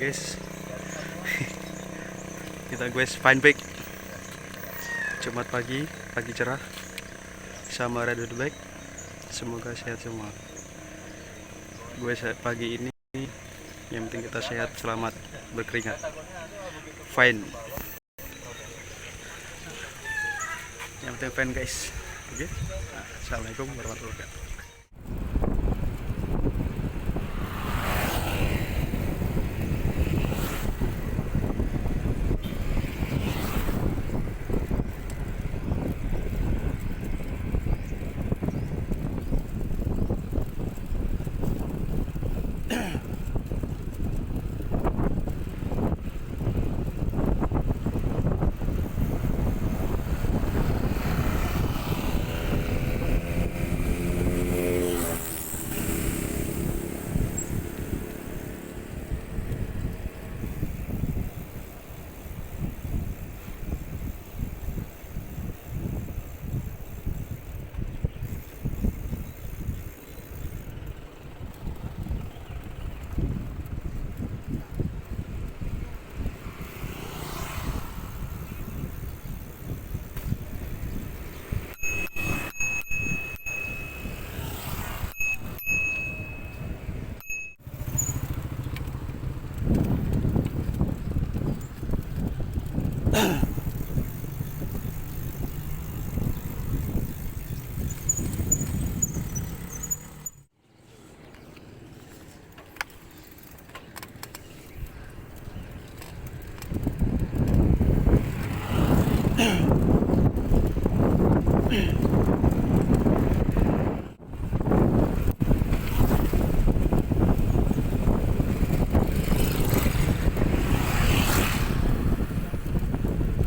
guys. Kita guys fine bike Jumat pagi cerah sama Red Bike. Semoga sehat semua. Gue pagi ini yang penting kita sehat, selamat, berkeringat. Fine. Yang penting fine guys. Oke. Assalamualaikum warahmatullahi wabarakatuh.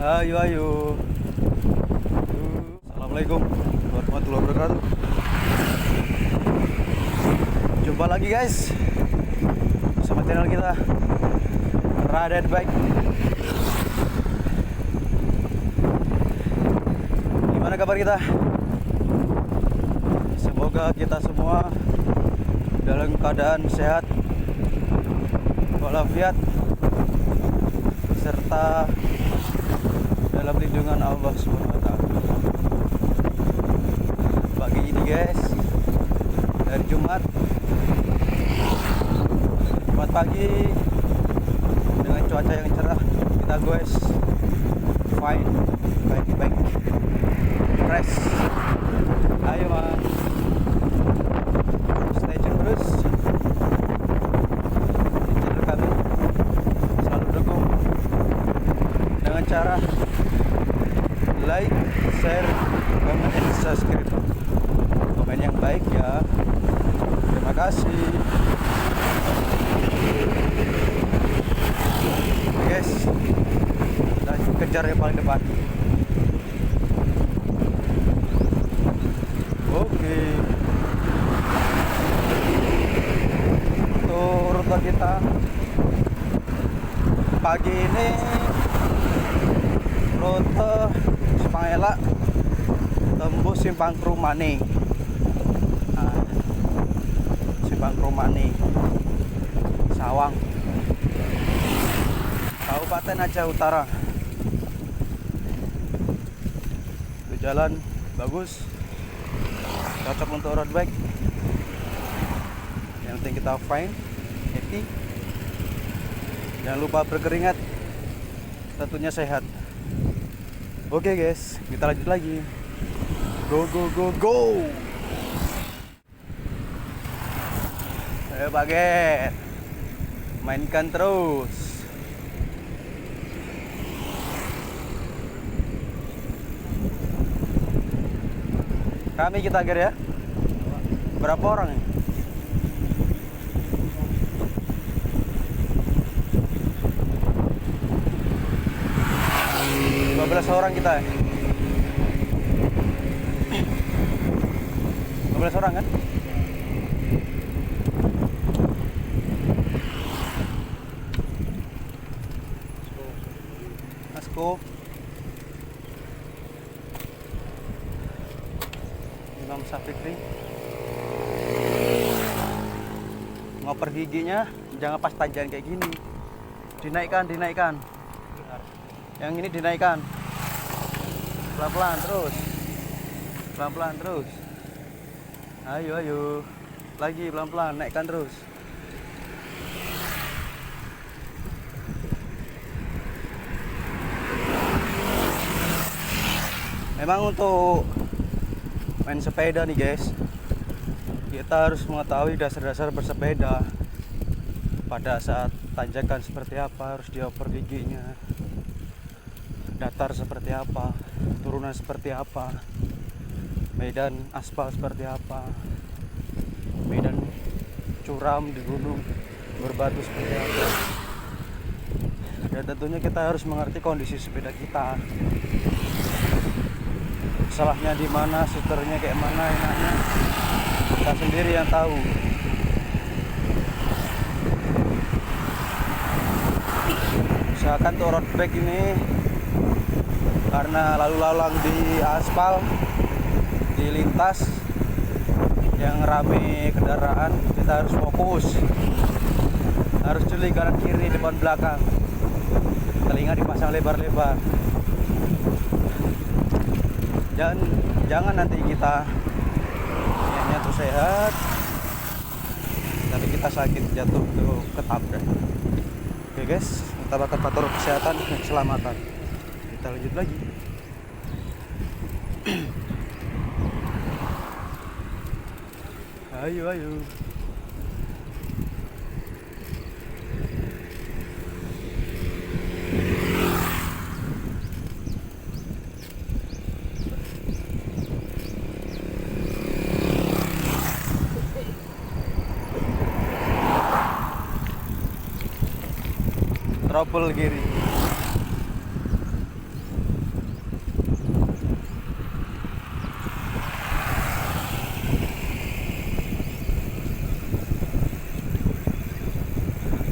Ayo. Assalamualaikum warahmatullahi wabarakatuh. Jumpa lagi guys sama channel kita Red Bike. Gimana kabar kita? Semoga kita semua dalam keadaan sehat walafiat serta dalam lindungan Allah SWT. Pagi ini guys, dari Jumat pagi dengan cuaca yang cerah, kita guys fine bike fresh. Ayo mas, stay tune terus di channel kami, selalu dukung dengan cara like, share, komen, dan subscribe. Komen yang baik ya. Terima kasih. Oke guys, kita kejar yang paling depan. Oke. Untuk rute kita pagi ini rute Pangela tembus Simpang Krumani. Simpang Krumani Sawang, Kabupaten Aceh Utara. Itu jalan bagus, cocok untuk road bike. Yang penting kita fine, happy. Jangan lupa berkeringat, tentunya sehat. Oke guys, kita lanjut lagi. Go. Ayo baget, mainkan terus. Kami kita agar ya. Berapa orang ya? Orang kita ya? 15 orang kan? Asko Imam Syafiqri. Ngoper giginya jangan pas tajian kayak gini. Dinaikkan, dinaikkan. Yang ini dinaikkan. Pelan-pelan terus. Pelan-pelan terus. Ayo, ayo. Lagi pelan-pelan, naikkan terus. Memang untuk main sepeda nih guys, kita harus mengetahui dasar-dasar bersepeda. Pada saat tanjakan seperti apa harus dioper giginya, datar seperti apa, turunan seperti apa, medan aspal seperti apa, medan curam di gunung berbatu seperti apa. Dan tentunya kita harus mengerti kondisi sepeda kita, salahnya di mana, seternya kayak mana, enaknya kita sendiri yang tahu. Usahakan tuh road bike ini, karena lalu lalang di aspal, di lintas yang rame kendaraan, kita harus fokus, harus jeli kanan kiri, depan belakang, telinga dipasang lebar-lebar. Jangan nanti kita niatnya tuh sehat, tapi kita sakit, jatuh tuh ketabrak. Oke guys, kita bakal patroli kesehatan dan keselamatan. Kita lanjut lagi. Ayo, ayo. Trouble kiri.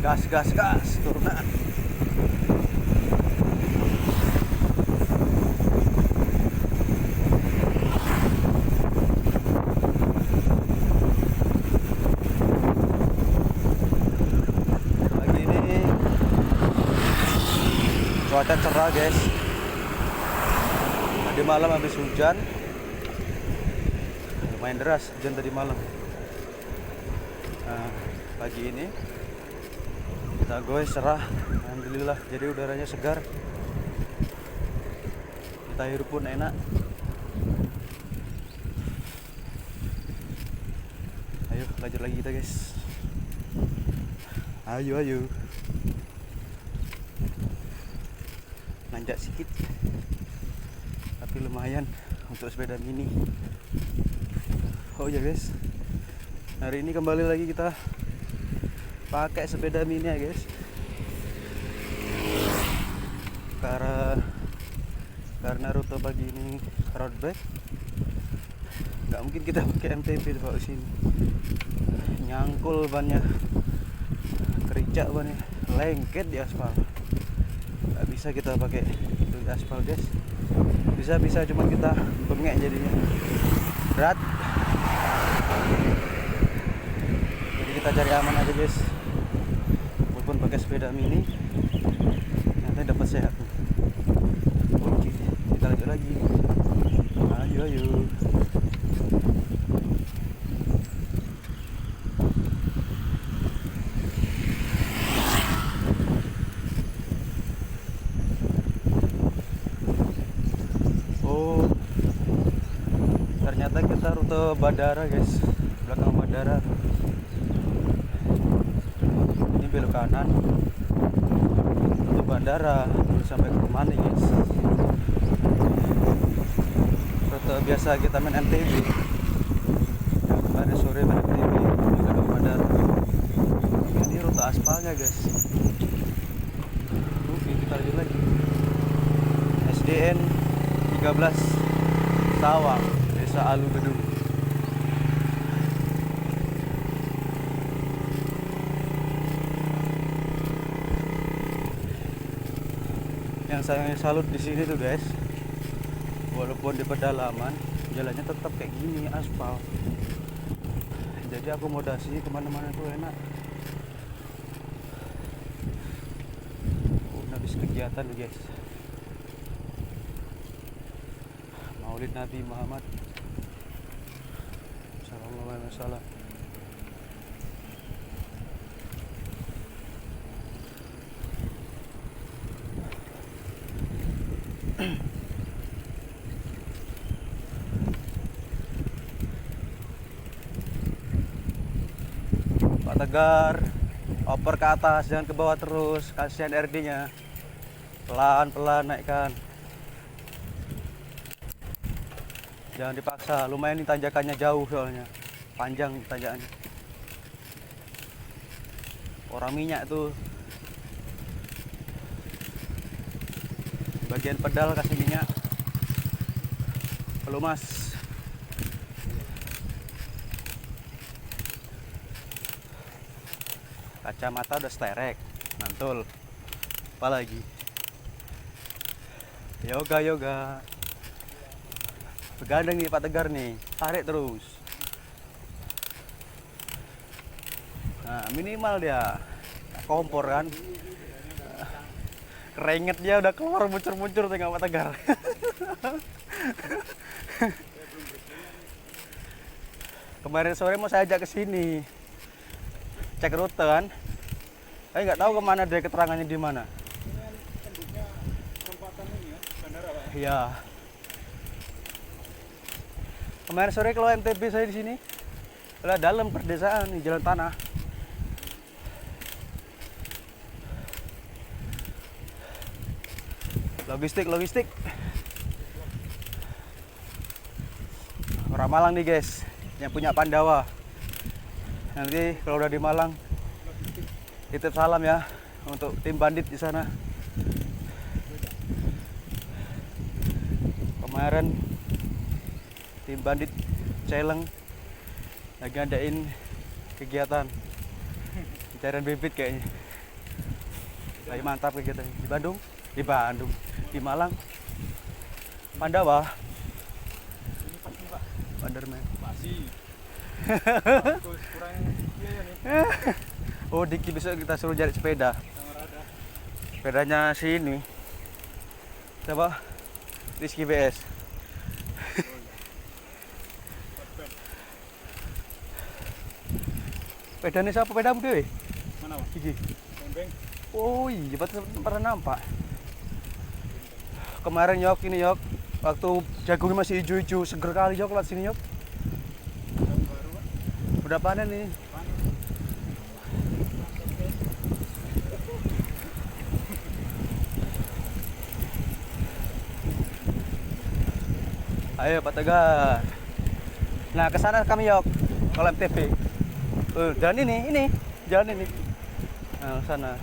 Gas, gas, gas, turunan. Cuaca cerah guys. Tadi malam habis hujan, lumayan deras hujan tadi malam. Nah, pagi ini kita goes cerah, alhamdulillah. Jadi udaranya segar, kita hirup pun enak. Ayo lanjut lagi kita guys. Ayo, ayo. Nanjak sedikit, tapi lumayan untuk sepeda mini. Oh ya guys, hari ini kembali lagi kita pakai sepeda mini ya guys, karena rute pagi ini road bike, nggak mungkin kita pakai MTB di sini. Nyangkul bannya, kericak bannya, lengket di aspal. Nggak bisa kita pakai di aspal guys. Bisa cuman kita bengek jadinya berat. Jadi kita cari aman aja guys, walaupun pakai sepeda mini nanti dapat sehat. Oke, kita lanjut lagi. Ayo, ayo. Ternyata kita rute bandara guys, belakang bandara. Ini belok kanan, rute bandara baru sampai ke rumah nih guys. Rute biasa kita main MTB, kemarin sore main MTB belakang bandara. Ini rute aspalnya guys. Oke, kita lanjut lagi. SDN 13 Sawang, Desa Alu Bedung. Yang saya salut di sini tuh guys, walaupun di pedalaman jalannya tetap kayak gini aspal, jadi akomodasi kemana-mana tuh enak. habis kegiatan nih guys, Maulid Nabi Muhammad Sallallahu Alaihi Wasallam. Pak Tegar, oper ke atas, jangan ke bawah terus, kasihan RD-nya. Pelan-pelan naikkan. Jangan dipaksa, lumayan nih tanjakannya jauh soalnya. Panjang tanjakannya. Orang minyak tuh. Bagian pedal kasih minyak. Pelumas. Kacamata udah selerek, mantul. Apalagi yoga. Begandeng nih Pak Tegar nih, tarik terus. Nah minimal dia kompor kan, keringet dia udah keluar muncur-muncur tengok Pak Tegar. Kemarin sore mau saya ajak ke sini cek rute kan, saya nggak tahu kemana dia, keterangannya di mana. Iya. Kemarin sore kalau MTB saya di sini, udah dalam perdesaan di jalan tanah. Logistik. Orang Malang nih guys, yang punya Pandawa. Nanti kalau udah di Malang, titip salam ya untuk tim bandit di sana. Kemarin tim bandit Celeng lagi ngadain kegiatan pencarian bibit kayaknya. Lagi mantap kegiatan di Bandung, di Malang, Pandawa, Panderman. Oh Diki besok kita suruh cari sepeda. Sepedanya sini. Siapa? Rizky BS. Sepedanya siapa? Sepedamu dewe? Mana Pak? Iki. Beng. Oh iya, pernah nampak. Kemarin yok ini yok, waktu jagungnya masih hijau-hijau, seger kali yok lewat sini yok. Baru Pak. Udah panen nih. Ayo Pak Tegar. Nah ke sana kami yok, kalau MTB. Jalan ini, jalan ini. Nah sana,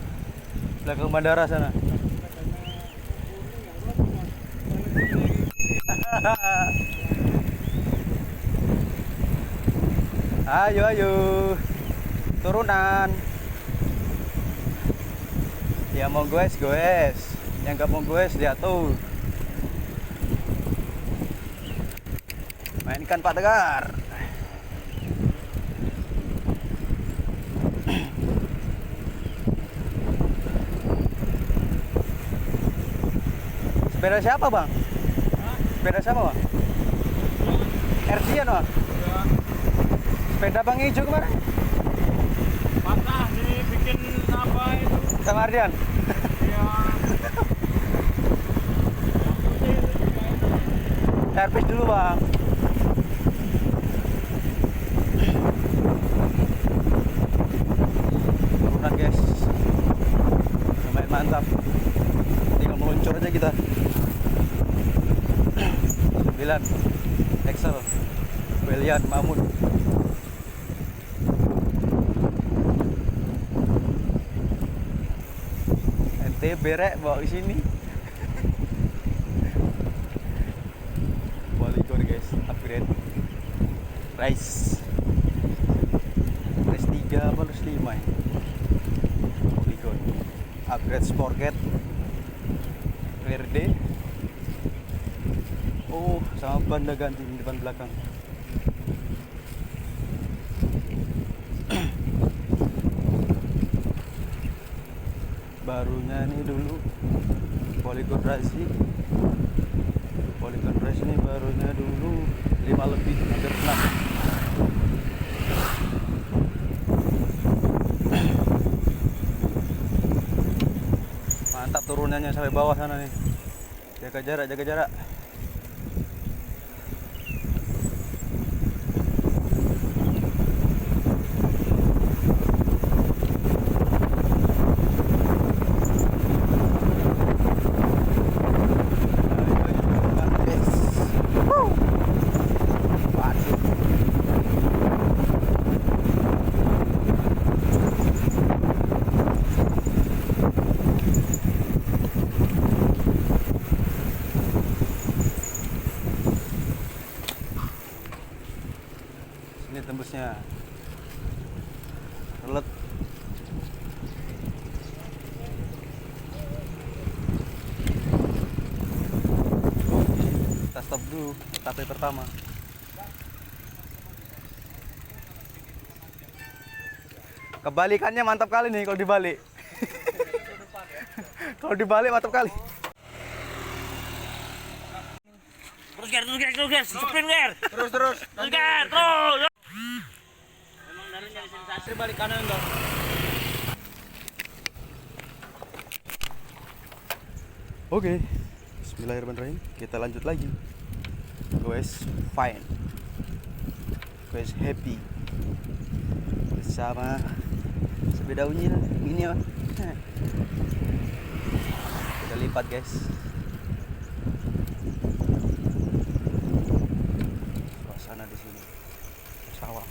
belakang bandara sana. Ayo, turunan. Ya mau goes, yang gak mau goes jatuh. Mainkan Pak Tegar. Sepeda siapa bang? Sepeda siapa bang? Erdian bang? Ya, Sepeda bang hijau kemarin? patah nih bikin apa itu? Sama Ardian? Ya. Servis dulu bang. Turunan guys, lumayan mantap. Tinggal meluncur aja kita. 9 Excel Belian Mamun. NTB rek bawa ke sini. Polygon guys, upgrade. Rise 3 apa 5 ya? Polygon. Upgrade Sportcat. Clear D. Oh, sama ban udah ganti di depan belakang. Barunya ini dulu Polikondrasi. Polikondrasi ini barunya dulu 5 lebih, hampir 6. Mantap turunannya sampai bawah sana nih. Jaga jarak, jaga jarak. Ini tembusnya relet. Kita stop dulu etape pertama. Kebalikannya mantap kali nih kalau dibalik. Kalau dibalik mantap kali. Terus ger, sprint ger. Terus. Terus ger, terus. Emang dari nyari sensasi balik kanan dong. Oke. Bismillahirrahmanirrahim. Kita lanjut lagi. Guys, fine. Guys, happy. Bersama sepeda unyil ini ya. Udah lipat, guys. Suasana di sini sawah.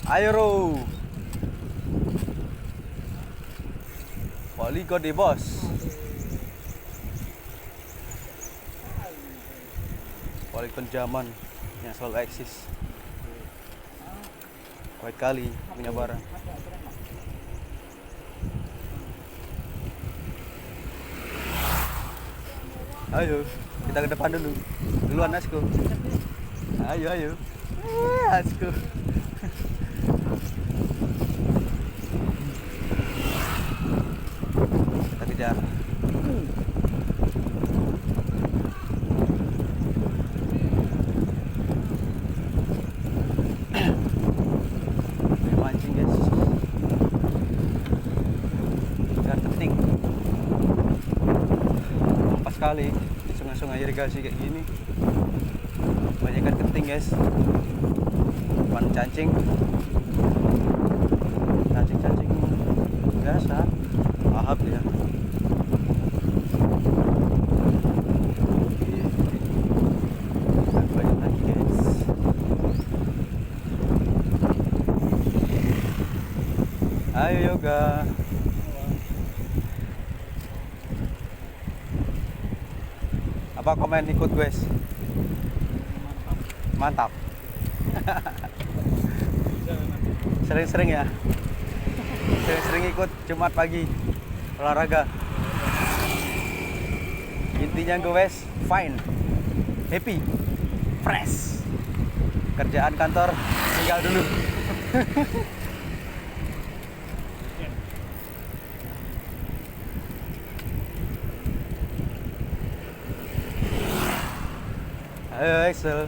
Ayo Ro. Polikon deh bos. Polikon zaman yang selalu eksis. Baik kali punya barang. Ayo kita ke depan dulu. Duluan Asko. Ayo. Asko. Kita kejar. Mancing guys. Ikan penting. Pas sekali di sungai-sungai irigasi kayak gini. Banyak ikan penting guys. Bukan cancing biasa, lahap ya. Banyak lagi guys. Ayo yoga. Apa komen ikut guys? Mantap. Sering-sering ya. Sering ikut Jumat pagi olahraga. Intinya guys, fine, happy, fresh. Kerjaan kantor tinggal dulu. Ayo Excel.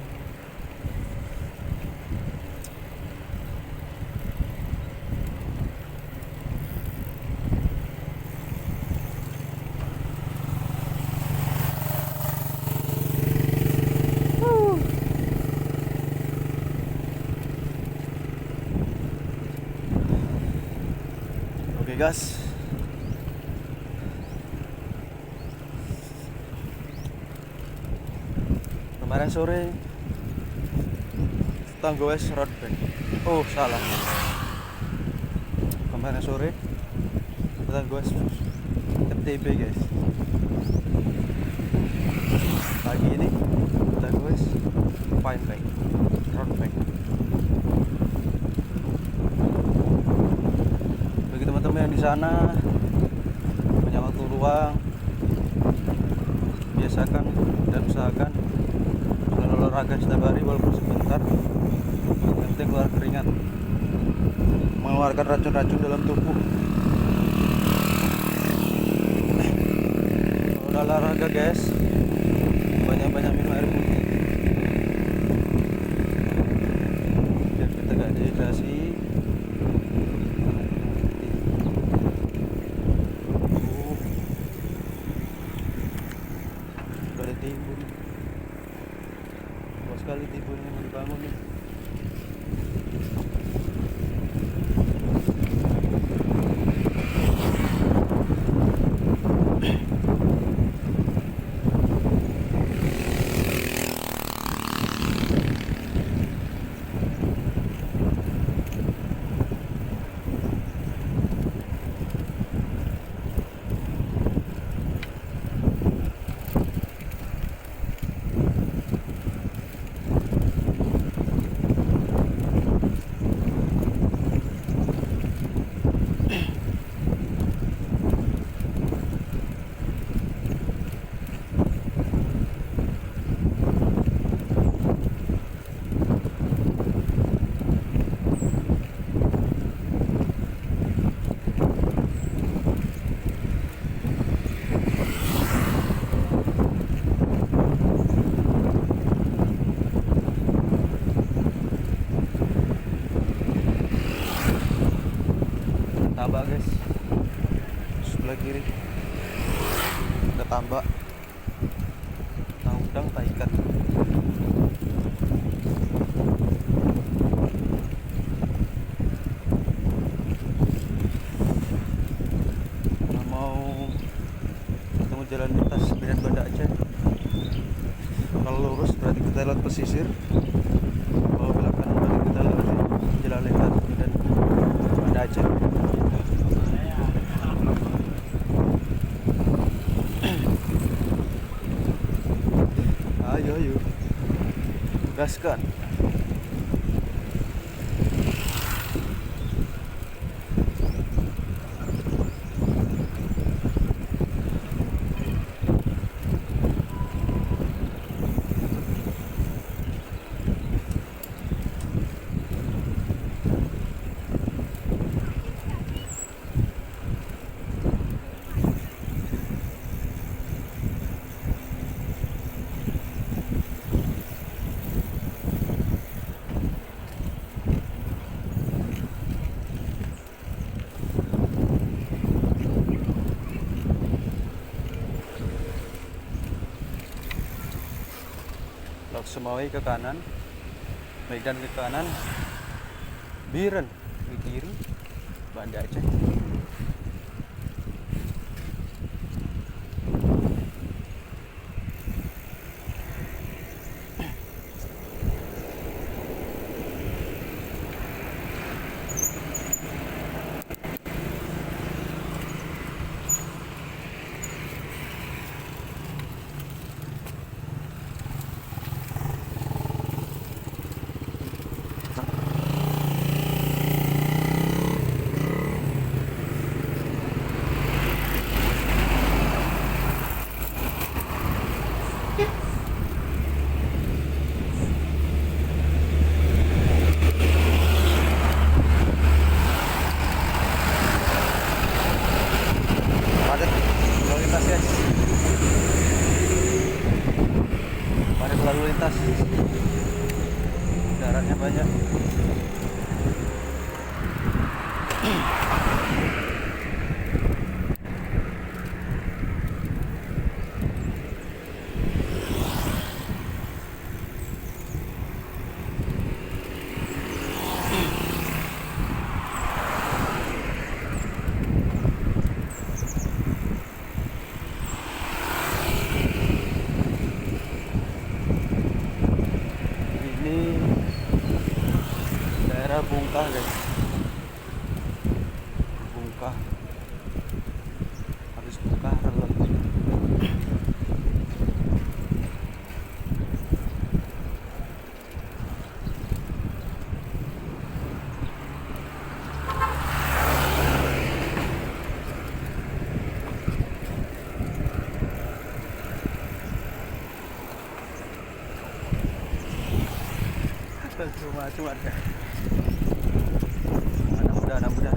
Oke guys, kemarin sore tanggo es road band. Oh salah, kemarin sore tanggo es TB guys. Pagi ini kita guys fine bike, road bike. Bagi teman-teman yang di sana punya waktu luang, biasakan dan usahakan olahraga setiap hari walaupun sebentar. Yang penting keluar keringat, mengeluarkan racun-racun dalam tubuh. Kalau udah olahraga guys, banyak-banyak minum air putih biar kita gak dehidrasi. Ada timbun, luas sekali timbun yang mau dibangun nih. Tambak guys, sebelah kiri ada tambak, tahu udang, tak ikan. Kalau mau ketemu jalan lintas dengan Banda Aceh, kalau lurus berarti kita lewat pesisir, kalau belok kanan berarti kita lewat jalan lintas dan Banda Aceh. Ayo gaskan. Lok Sumawi ke kanan, Medan ke kanan, Biren ke kiri, Banda Aceh. Padat lalu lintas guys, padat lalu lintas, daratnya banyak. Bungkah guys, bungkah habis bungkah Rumah cuan kan. Anak muda, anak muda.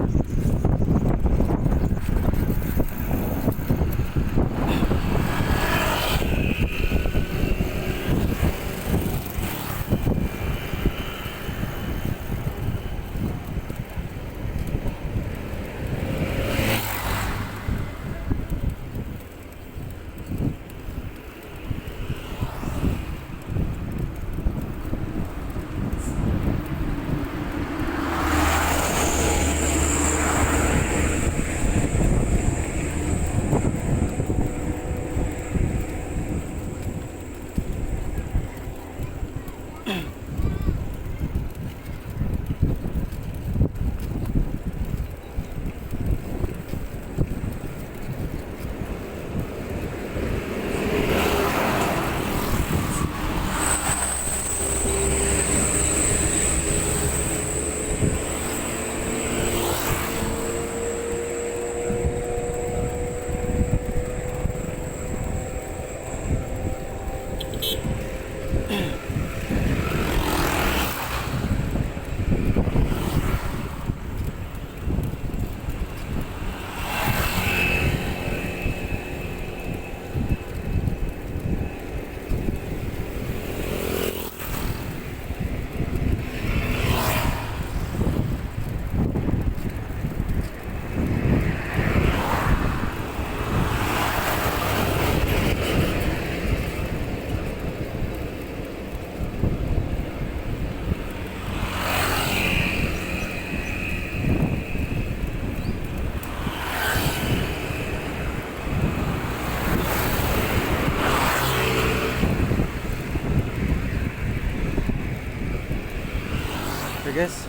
Oke guys,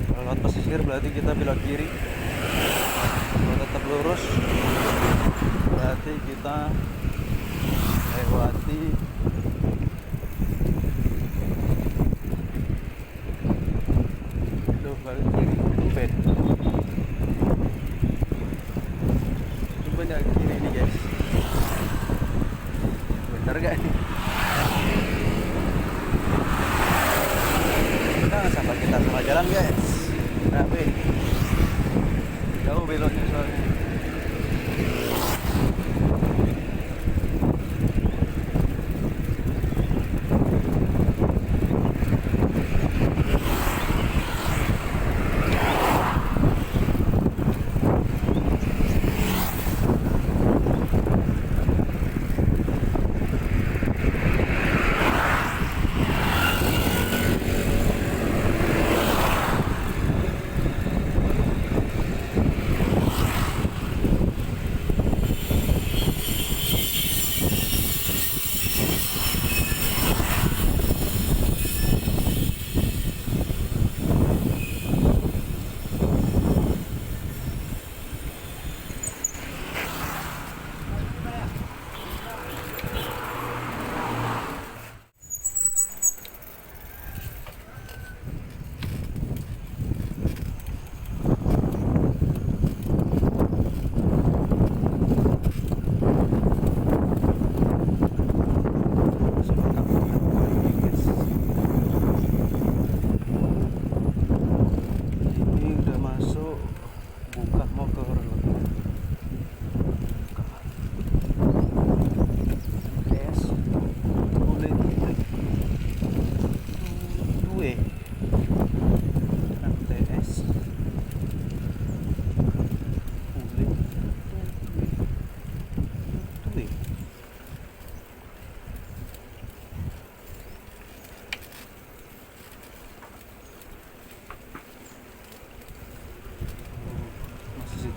kalau lewat pesisir berarti kita belok kiri. Kalau tetap lurus berarti kita lewati balik kiri Tumben. Tumben ya kiri nih guys. Bener gak nih? Sampai kita salah jalan guys. Tapi jauh beloknya soalnya.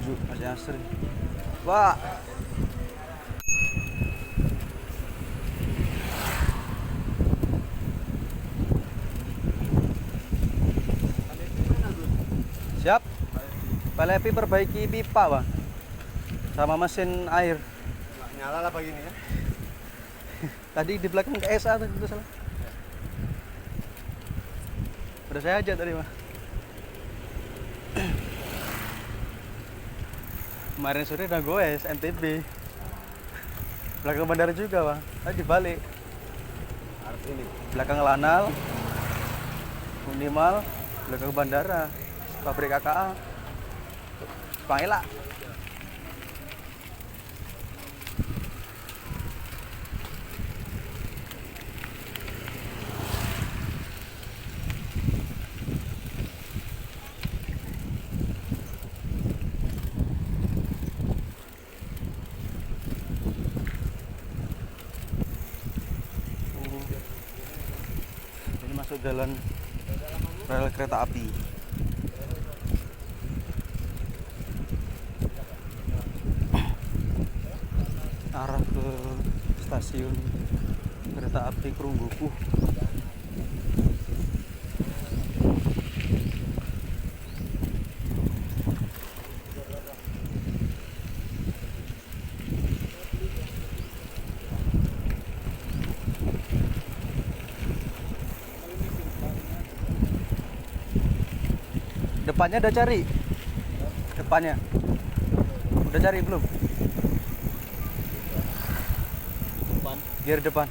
Masih asri. Wah. Siap. Palepi perbaiki pipa, Bang. Sama mesin air. Nyala lah begini ya. Tadi di belakang KSA tadi itu salah. Udah saya ajak tadi, Bang. Kemarin sore udah goes NTB. Belakang bandara juga, Bang. Tadi balik. Harus ini. Belakang Lanal. minimal belakang bandara, pabrik KKA, Pangela. Ini masuk jalan rel kereta api. Arah ke stasiun kereta api Krunggukuh. Depannya udah cari? Depannya udah cari belum? Depan. Biar depan.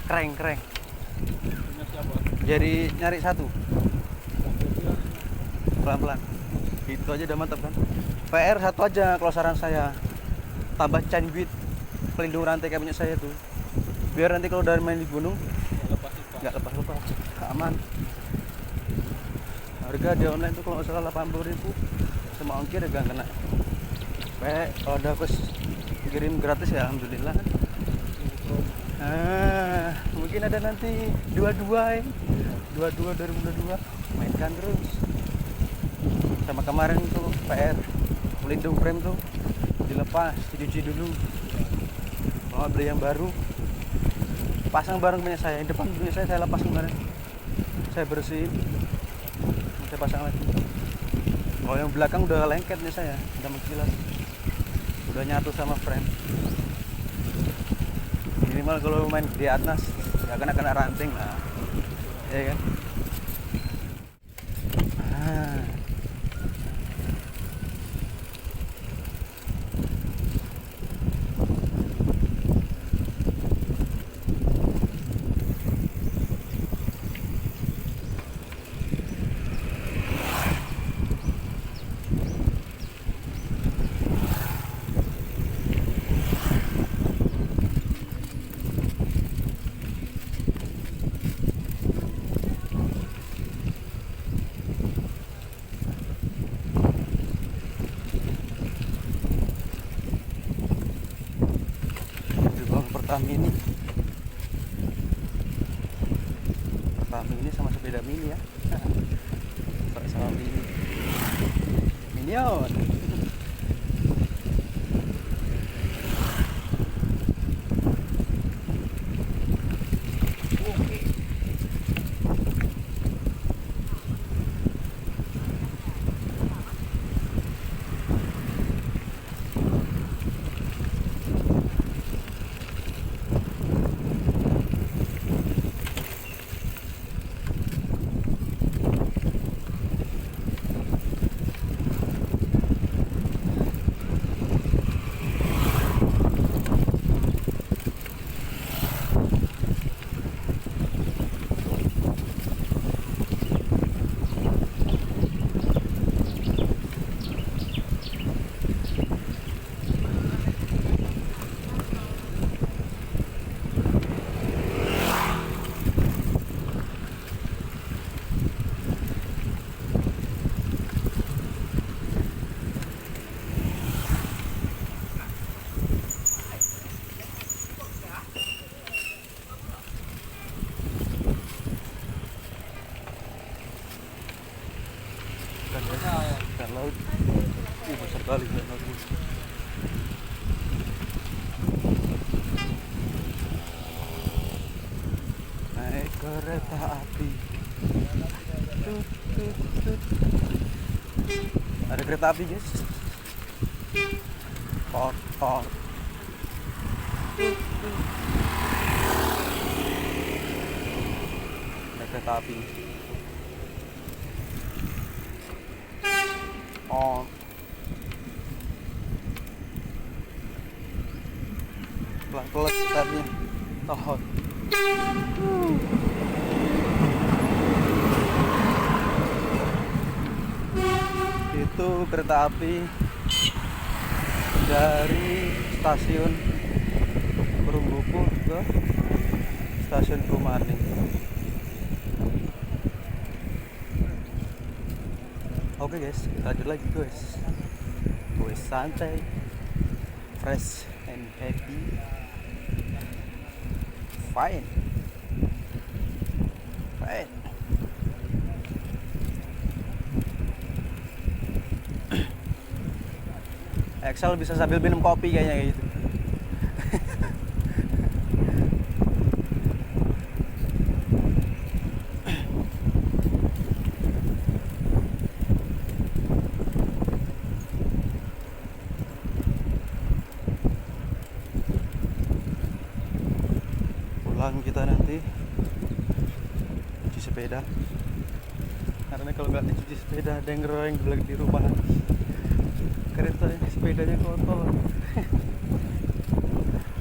Kreng. Punya siapa? Jadi nyari satu. Pelan-pelan. Itu aja udah mantap kan? PR satu aja kalau saran saya. Tambah chain beat pelindung rantai kayak punya saya tuh. Biar nanti kalau udah main di gunung nggak lepas-lepas. Aman. Harga di online tuh kalau nggak salah 80.000 sama ongkir gak kena. Kalau udah pas kirim gratis ya alhamdulillah. Mungkin ada nanti 22 2022 mainkan terus. Sama kemarin tuh PR pelindung frame tuh dilepas, dicuci dulu. Kalau beli yang baru pasang bareng punya saya, yang depan punya saya lepas kemarin. Saya bersihin, saya pasang lagi. Kalau yang belakang udah lengket nih saya, udah mengkilat, udah nyatu sama frame. Minimal kalau main di atas ya kena ranting lah, ya kan. Pertamini sama sepeda mini ya. Sama mini Minion. Ikan laut. Besar kali ikan laut. Naik kereta api. Ada kereta api guys. Naik kereta api. Pelan-pelan startnya. Tohon. itu kereta api dari stasiun Perunggupu ke stasiun Kumaning. Oke guys, lanjut lagi guys. Gue santai, fresh and happy, fine. Excel bisa sambil minum kopi kayaknya kayak gitu. Pulang kita nanti cuci sepeda. Karena kalau nggak dicuci sepeda ada yang ngereng di rumah. Kereta sepedanya kotor.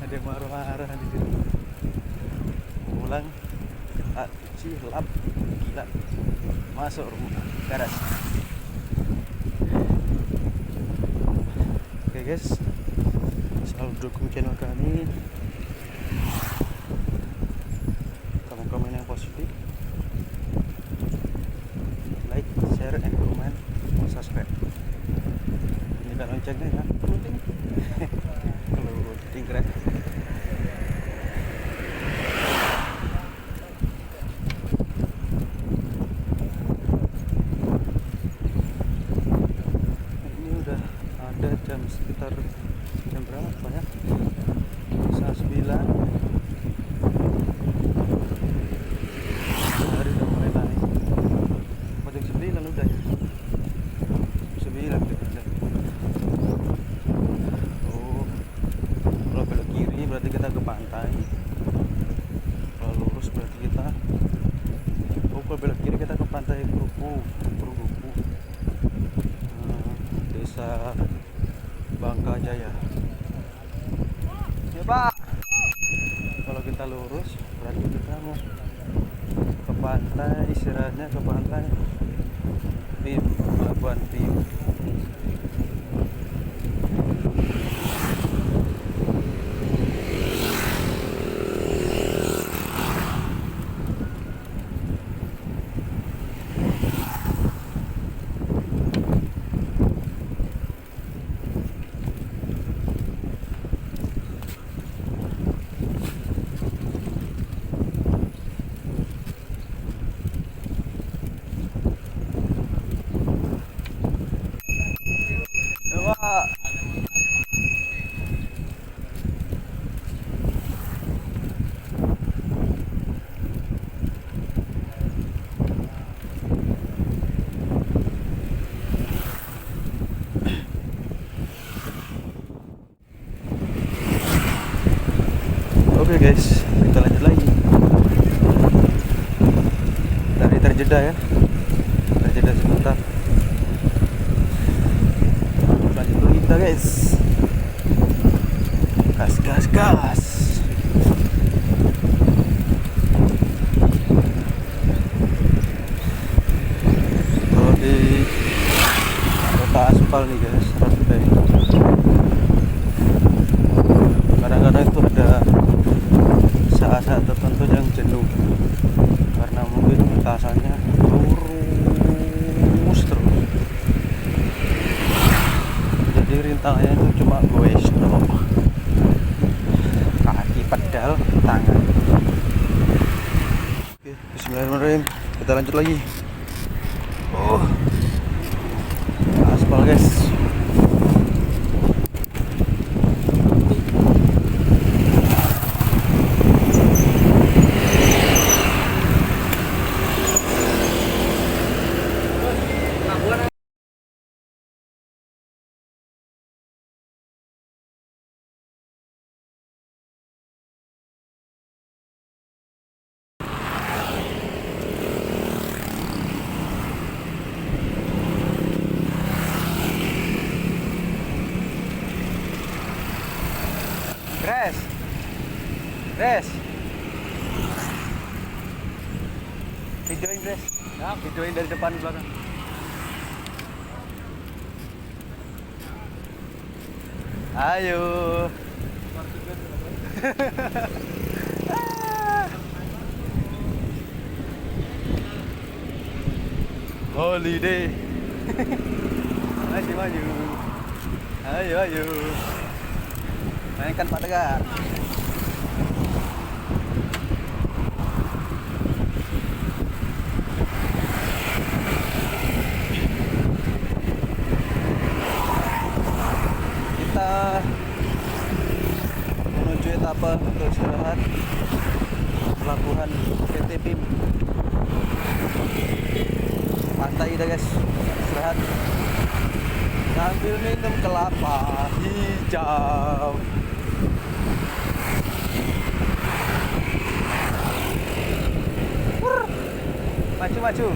Ada yang marah-marah di situ. Pulang kita cuci lap, gila, masuk rumah garas. Oke guys, selalu dukung channel kami. Komen yang positif, like, share, and comment, subscribe. Nyalakan loncengnya ya, penting. Kalau penting keren. Ini udah ada jam sekitar jam berapa ya? Setengah 9. Udah ya? 9 udah. Oh, kalau belok kiri berarti kita ke pantai. Kalau lurus berarti kita, kalau belok kiri kita ke pantai Perunggupu, desa Bangka Jaya ya Pak. Kalau kita lurus berarti kita mau ke pantai, istirahatnya ke pantai Pelabuhan Pim. Oke guys, kita lanjut lagi dari terjeda ya, terjeda sebentar. Lanjut lagi kita guys, gas. Kalau di kota aspal nih guys, kadang-kadang itu ada saat-saat tertentu yang jenuh karena mungkin lintasannya lurus terus, jadi rintangannya itu cuma goes doang, kaki pedal tangan. Oke, bismillahirrahmanirrahim, kita lanjut lagi. Aspal guys. Res. Videoin Res. Ya, videoin dari depan belakang. Ayo. Holiday. Maju maju. Ayo ayo. Mainkan Pak Tegar. Kita menuju etapa untuk istirahat pelabuhan PT PIM. Pantai udah guys, istirahat sambil minum kelapa hijau. Maju maju.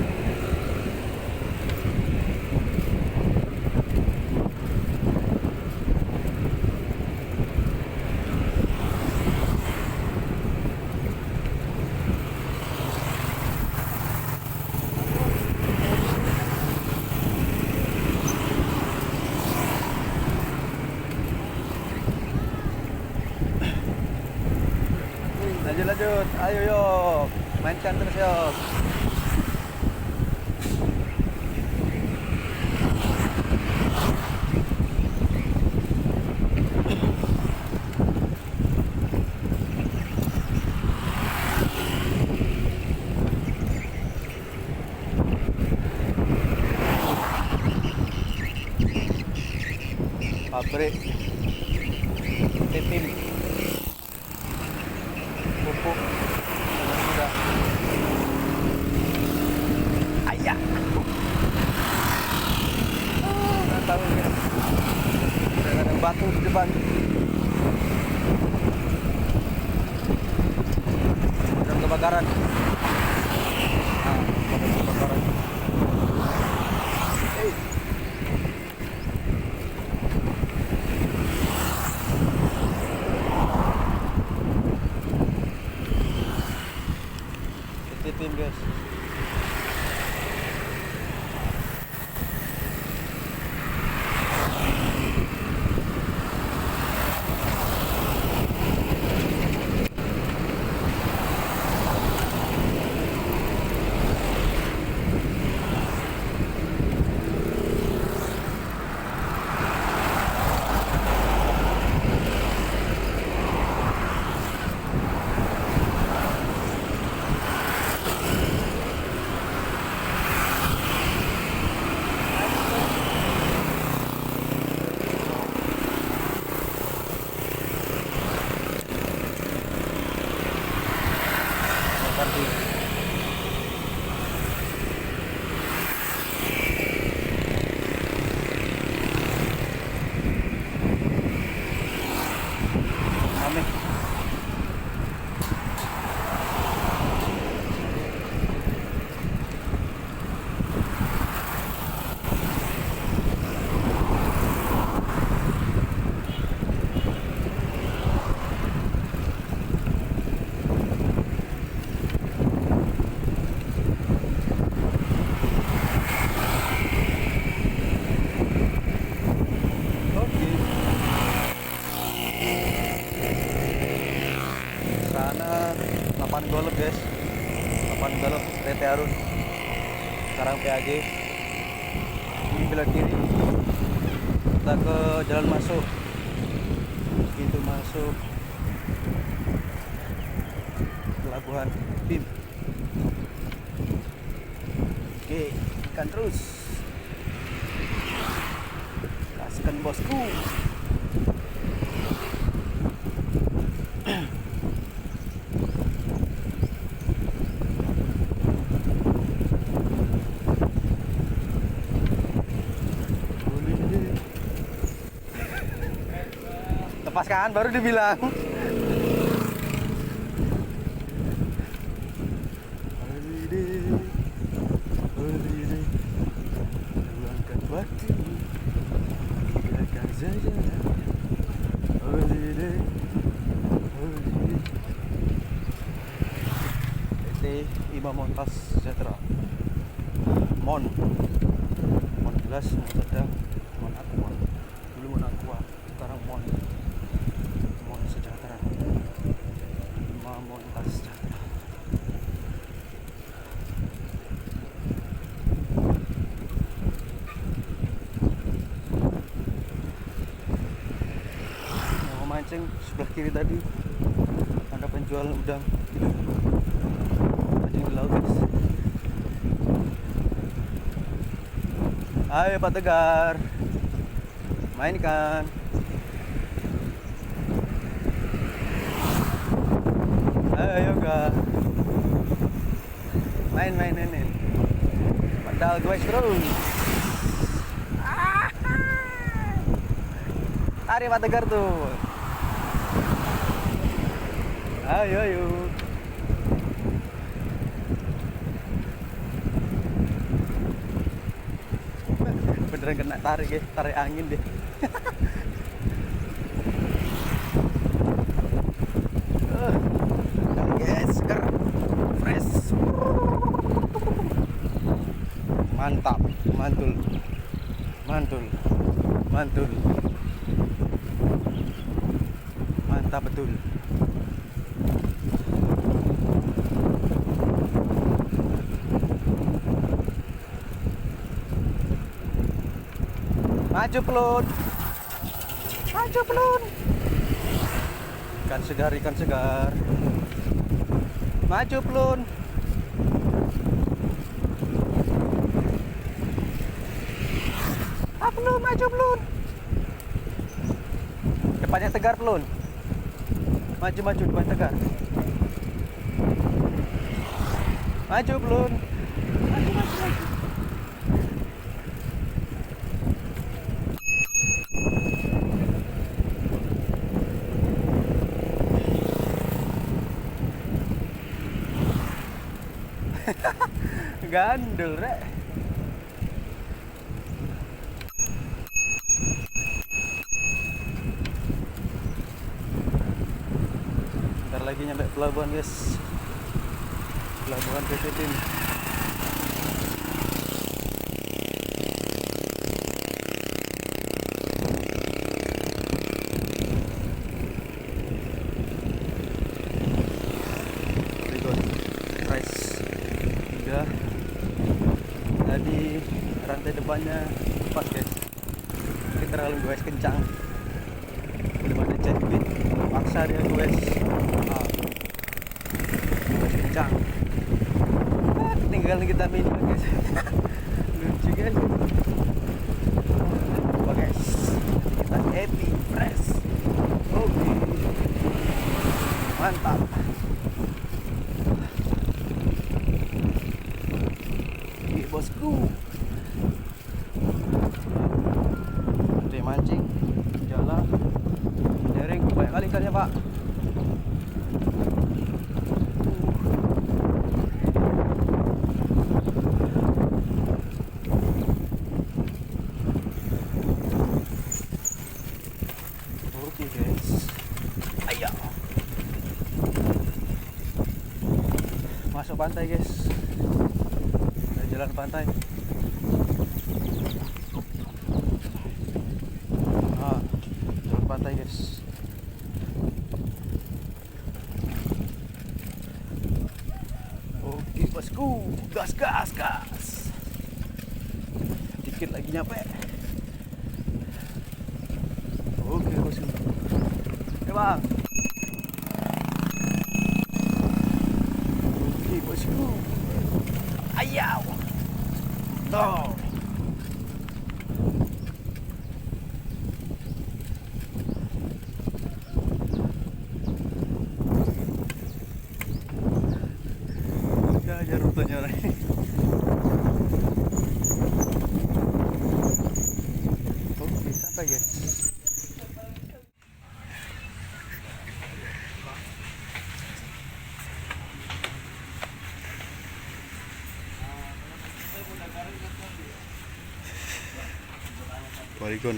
Lanjut, ayo yuk, mainkan terus yuk. Pabrik Tipim pupuk muda. Ayah. Nggak tahu ya. Ada batu di depan. Dan kebakaran. Kebakaran. Tim guys. Sana 8 golok guys, 8 golok PT Arun, sekarang PAG. Ini belok kiri kita ke jalan masuk, pintu masuk pelabuhan PIM. Oke, ikan terus, kasihkan bosku. Lepaskan baru dibilang. Holiday, luangkan waktu, biarkan saja. Holiday. PT Imam Montas Sejahtera. Mon gelas, Mon sedang, Mon aqua. Dulu Mon aqua, sekarang Mon Sejahtera, Montas Sejahtera. Yang mau mancing sebelah kiri tadi ada penjual udang hidup mancing di laut, guys. Ayo Pak Tegar, main ikan. Ayo Kak, main ini. Padahal gue terus. Hari Pak Tegar tuh. Ayo. Beneran kena tarik ya, tarik angin deh. Yes, segar, fresh. Mantap, mantul. Mantap betul. Maju pelun. Ikan segar. Maju pelun. Pelun, maju pelun. Depannya Tegar pelun. Maju depan Tegar. Maju pelun. Maju. Gandul, Rek. Bentar lagi nyampe pelabuhan, guys. Pelabuhan PT Tim. Tadi rantai depannya pas, guys. Ini terlalu goes kencang. Belum ada jetbit, paksa dia goes. Goes kencang. Ketinggalan kita mini, guys. Lucu, guys. Coba, guys. Kita happy, fresh. Oke. Mantap. Bosku, nanti mancing, jalan, jaring banyak kali ikannya, Pak. Oke, guys, ayo masuk pantai, guys. Jalan pantai. Jalan pantai, guys. Oke, bosku, gas. Dikit lagi nyampe. Oke, bosku. Oke, Bang. Oke, bosku. Ayaw. Tuh. Aja rutenya nih. Oke, sampai, guys. Polygon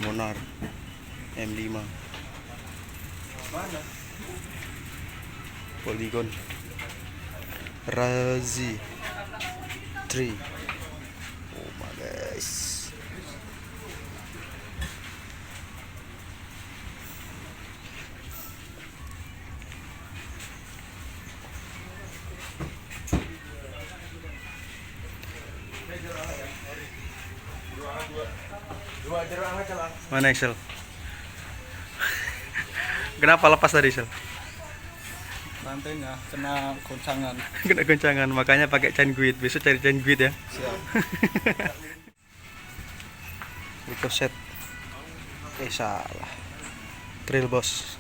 Monar M5. Polygon Razi 3. Oh my guys. Dua jeruk aja lah. Mana Excel? Kenapa lepas tadi Sel? Rantainya kena goncangan. Kena goncangan, makanya pakai chain guide. Besok cari chain guide ya. Siap. Ricochet. Salah. Trail Boss.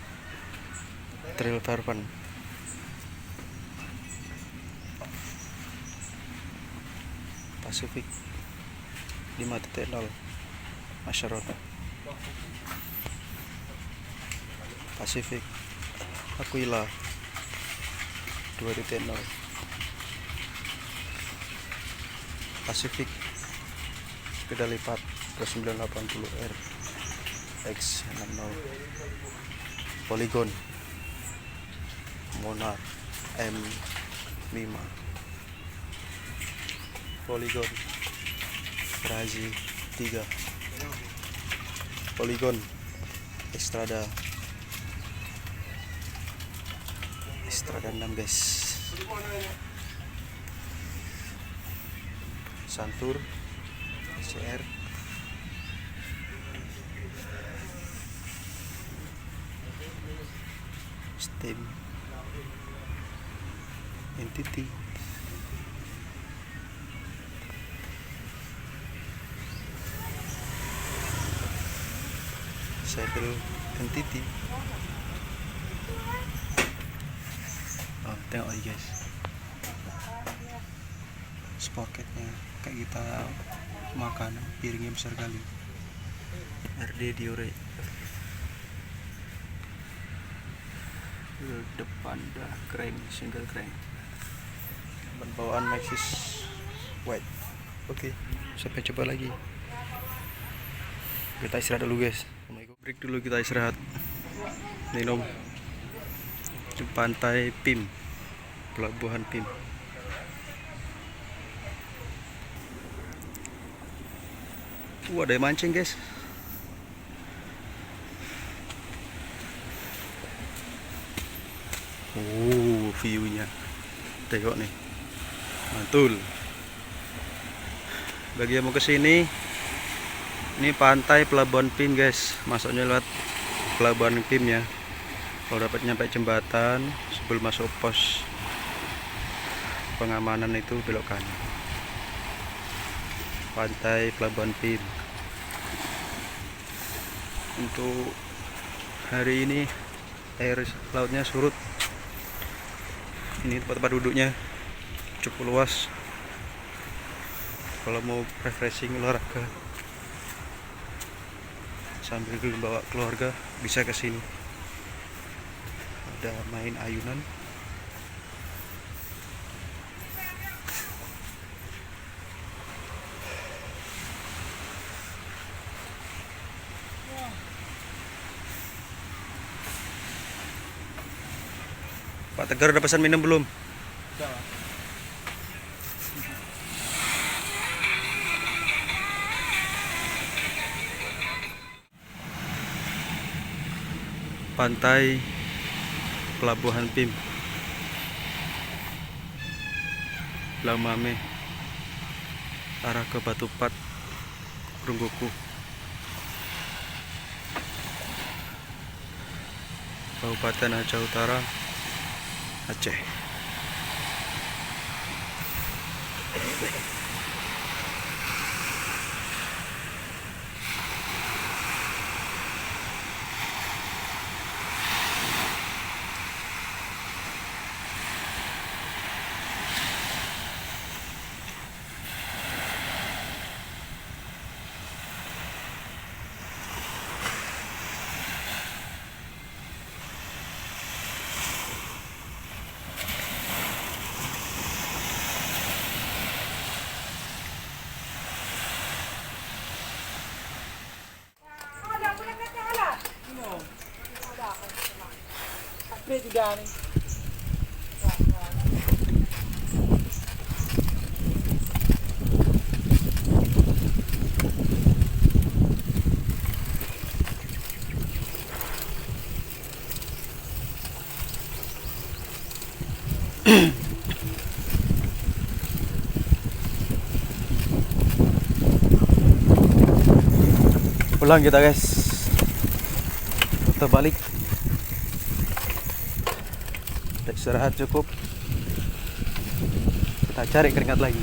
Trail Carbon. Pacific 5.0 Maseron. Pacific Aquila 2.0. Pacific sepeda lipat 980R X60. Polygon Monarch M5. Polygon Razi 3. Polygon Strada 6 guys. Santur CR Steam Entity Saddle Entity. Oh, tengok aja guys, spocketnya kayak kita makan, piringnya besar kali. RD Diore depan dah crank, single crank, bawaan Maxxis white. Oke, sampai coba lagi. Kita istirahat dulu guys. Break dulu, kita istirahat minum di pantai Pim, pelabuhan Pim. Ada yang mancing guys. View-nya tengok nih, mantul. Bagi yang mau kesini, ini pantai pelabuhan Pim guys, masuknya lewat pelabuhan Pim ya. Kalau dapat nyampe jembatan sebelum masuk pos pengamanan itu belok kanan. Pantai pelabuhan Pim. Untuk hari ini air lautnya surut. Ini tempat duduknya cukup luas. Kalau mau refreshing olahraga sambil bawa keluarga bisa ke sini. Ada main ayunan. Pak Tegar udah pesan minum belum? Pantai pelabuhan Pim, Lamame, arah ke Batupat, Runggoku, Kabupaten Aceh Utara, Aceh. Pulang kita guys, kita balik, kita istirahat cukup, kita cari keringat lagi.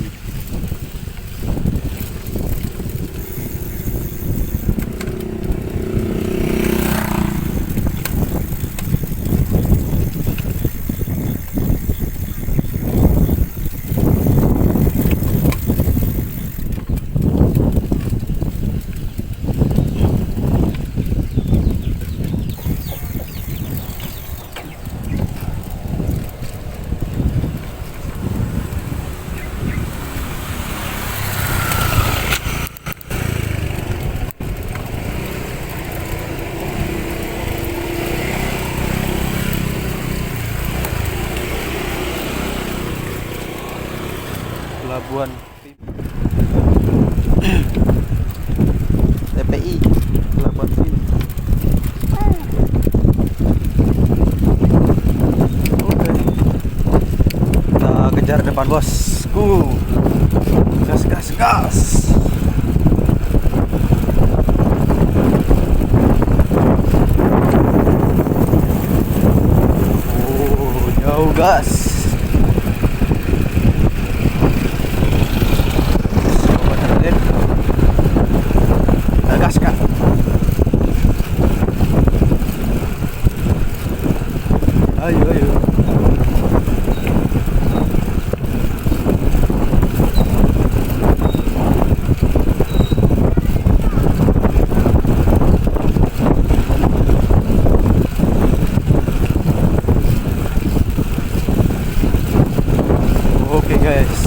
Pelabuhan TPI, Pelabuhan Fin. Oke, kita kejar depan bos. Gas gas gas. Jauh gas. Gaskan. Ayo ayo. Oke guys.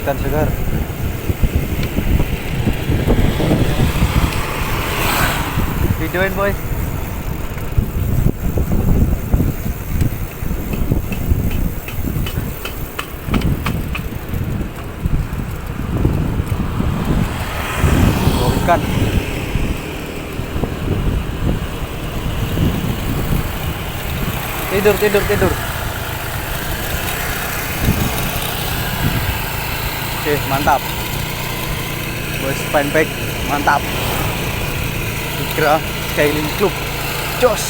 Ikan segar. Videoin boy. Oh, ikan. Tidur. Oke, mantap. Bos fanpack, mantap. Ikra Skyline Club. Jos.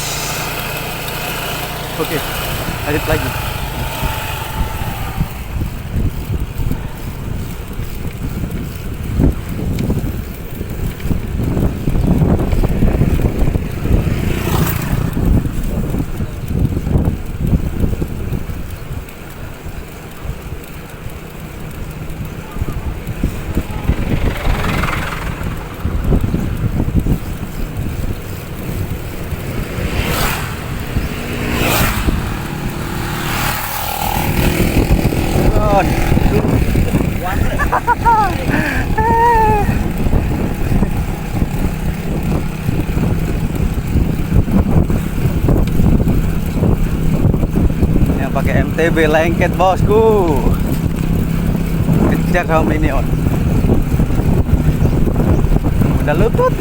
Oke, lanjut lagi. Yang pakai MTB lengket bosku. Kecak kamu ini on. Udah lutut.